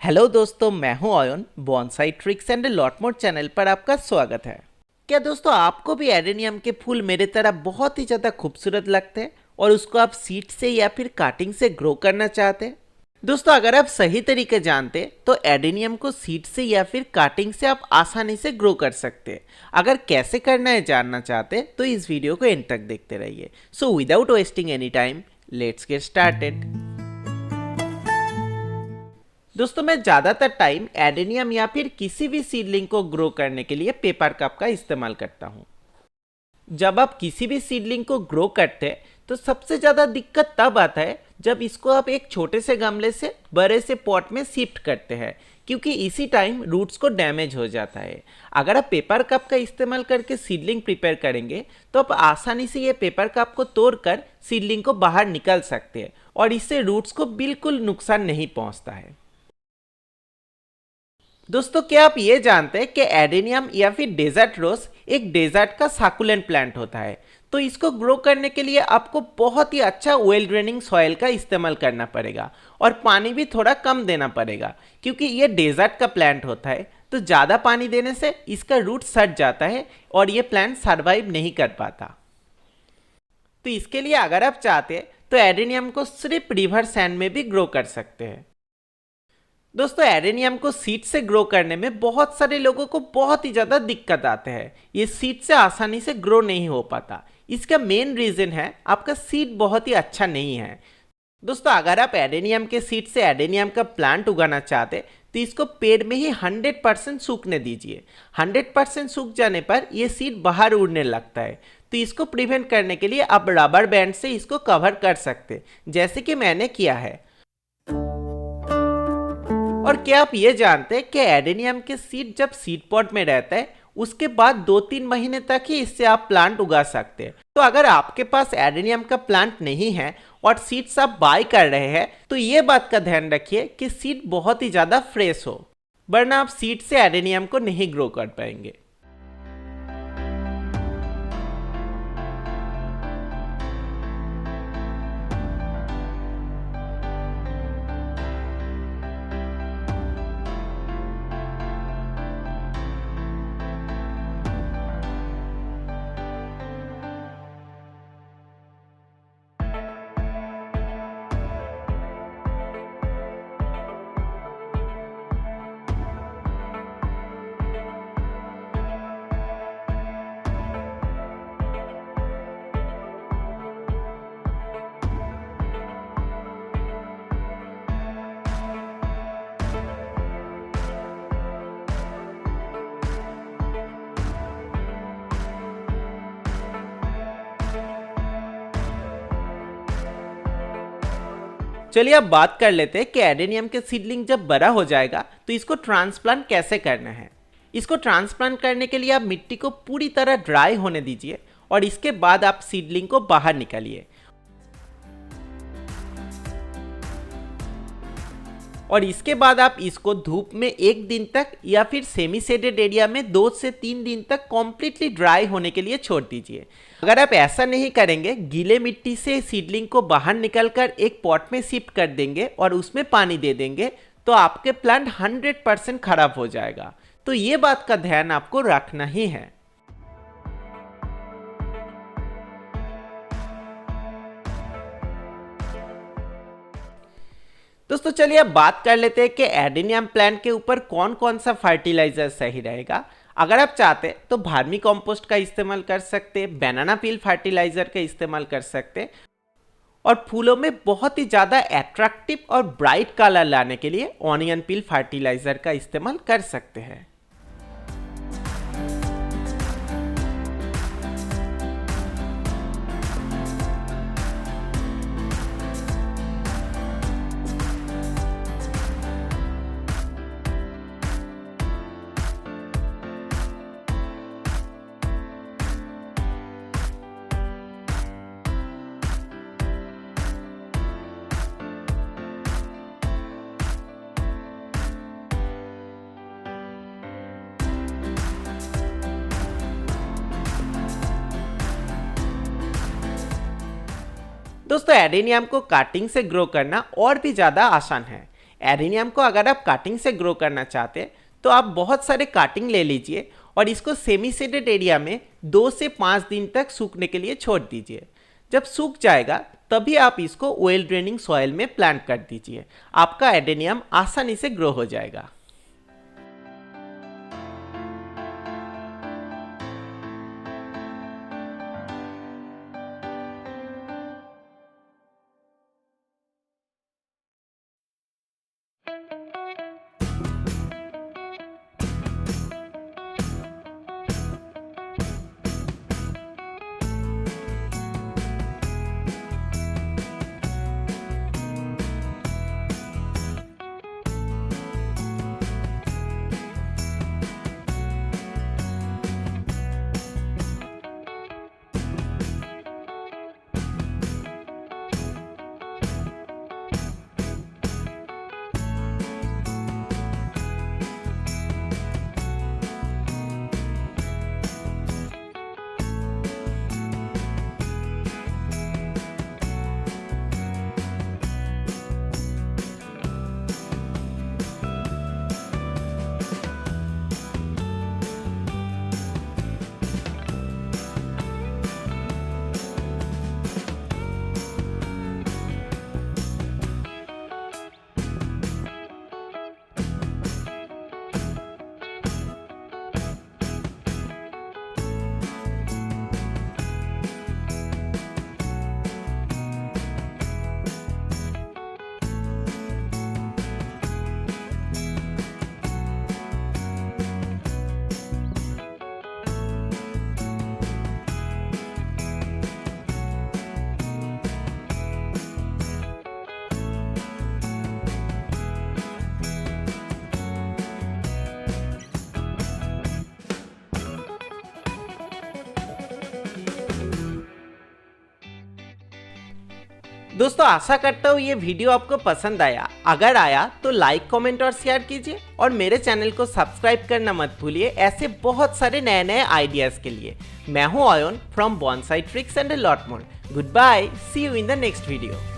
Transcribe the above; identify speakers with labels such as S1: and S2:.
S1: Hello दोस्तों, मैं हूं ion. Bonsai Tricks and lot more channel पर आपका स्वागत है। क्या दोस्तों आपको भी एडेनियम के फूल मेरे तरह बहुत ही ज़्यादा खूबसूरत लगते हैं और उसको आप सीड से या फिर काटिंग से ग्रो करना चाहते हैं? दोस्तों अगर आप सही तरीके जानते तो एडेनियम को सीड से या फिर काटिंग से आप आसानी से ग्रो कर सकते हैं। अगर कैसे करना है जानना चाहते तो इस वीडियो को एंड तक देखते रहिए। So without wasting any time, let's get started. दोस्तों मैं ज़्यादातर टाइम एडेनियम या फिर किसी भी सीडलिंग को ग्रो करने के लिए पेपर कप का इस्तेमाल करता हूँ। जब आप किसी भी सीडलिंग को ग्रो करते हैं तो सबसे ज़्यादा दिक्कत तब आता है जब इसको आप एक छोटे से गमले से बड़े से पॉट में शिफ्ट करते हैं, क्योंकि इसी टाइम रूट्स को डैमेज हो जाता है। अगर आप पेपर कप का इस्तेमाल करके सीडलिंग प्रिपेयर करेंगे तो आप आसानी से ये पेपर कप को तोड़कर सीडलिंग को बाहर निकाल सकते हैं और इससे रूट्स को बिल्कुल नुकसान नहीं पहुँचता है। दोस्तों क्या आप ये जानते हैं कि एडेनियम या फिर डेजर्ट रोज एक डेजर्ट का साकुलेंट प्लांट होता है। तो इसको ग्रो करने के लिए आपको बहुत ही अच्छा वेल ड्रेनिंग सॉइल का इस्तेमाल करना पड़ेगा और पानी भी थोड़ा कम देना पड़ेगा, क्योंकि ये डेजर्ट का प्लांट होता है। तो ज़्यादा पानी देने से इसका रूट सट जाता है और ये प्लांट सर्वाइव नहीं कर पाता। तो इसके लिए अगर आप चाहते हैं तो एडेनियम को सिर्फ रिवर सैंड में भी ग्रो कर सकते हैं। दोस्तों एडेनियम को सीड से ग्रो करने में बहुत सारे लोगों को बहुत ही ज़्यादा दिक्कत आते हैं। ये सीड से आसानी से ग्रो नहीं हो पाता। इसका मेन रीज़न है आपका सीड बहुत ही अच्छा नहीं है। दोस्तों अगर आप एडेनियम के सीड से एडेनियम का प्लांट उगाना चाहते तो इसको पेड़ में ही 100% सूखने दीजिए। 100% सूख जाने पर ये सीड बाहर उड़ने लगता है। तो इसको प्रिवेंट करने के लिए आप रबर बैंड से इसको कवर कर सकते, जैसे कि मैंने किया है। और क्या आप ये जानते हैं कि एडेनियम के सीड जब सीड पॉट में रहता है उसके बाद 2-3 महीने तक ही इससे आप प्लांट उगा सकते हैं। तो अगर आपके पास एडेनियम का प्लांट नहीं है और सीड्स आप बाय कर रहे हैं तो ये बात का ध्यान रखिए कि सीड बहुत ही ज़्यादा फ्रेश हो, वरना आप सीड से एडेनियम को नहीं ग्रो कर पाएंगे। चलिए अब बात कर लेते हैं कि एडेनियम के सीडलिंग जब बड़ा हो जाएगा तो इसको ट्रांसप्लांट कैसे करना है। इसको ट्रांसप्लांट करने के लिए आप मिट्टी को पूरी तरह ड्राई होने दीजिए और इसके बाद आप सीडलिंग को बाहर निकालिए और इसके बाद आप इसको धूप में 1 दिन तक या फिर सेमी शेडेड एरिया में 2 से 3 दिन तक कॉम्प्लीटली ड्राई होने के लिए छोड़ दीजिए। अगर आप ऐसा नहीं करेंगे, गीले मिट्टी से सीडलिंग को बाहर निकालकर एक पॉट में शिफ्ट कर देंगे और उसमें पानी दे देंगे तो आपके प्लांट 100% खराब हो जाएगा। तो ये बात का ध्यान आपको रखना ही है। दोस्तों चलिए अब बात कर लेते हैं कि एडेनियम प्लांट के ऊपर कौन कौन सा फर्टिलाइजर सही रहेगा। अगर आप चाहते हैं तो भार्मी कंपोस्ट का इस्तेमाल कर सकते हैं, बनाना पील फर्टिलाइजर का इस्तेमाल कर सकते हैं और फूलों में बहुत ही ज़्यादा एट्रैक्टिव और ब्राइट कलर लाने के लिए ऑनियन पील फर्टिलाइजर का इस्तेमाल कर सकते हैं। दोस्तों एडेनियम को काटिंग से ग्रो करना और भी ज़्यादा आसान है। एडेनियम को अगर आप काटिंग से ग्रो करना चाहते हैं तो आप बहुत सारे काटिंग ले लीजिए और इसको सेमी सीडेड एरिया में 2 से 5 दिन तक सूखने के लिए छोड़ दीजिए। जब सूख जाएगा तभी आप इसको वेल ड्रेनिंग सॉइल में प्लांट कर दीजिए। आपका एडेनियम आसानी से ग्रो हो जाएगा। दोस्तों आशा करता हूँ ये वीडियो आपको पसंद आया। अगर आया तो लाइक, कमेंट और शेयर कीजिए और मेरे चैनल को सब्सक्राइब करना मत भूलिए ऐसे बहुत सारे नए नए आइडियाज के लिए। मैं हूँ Aayan from Bonsai Tricks and a lot more. Good bye, see you in the next video.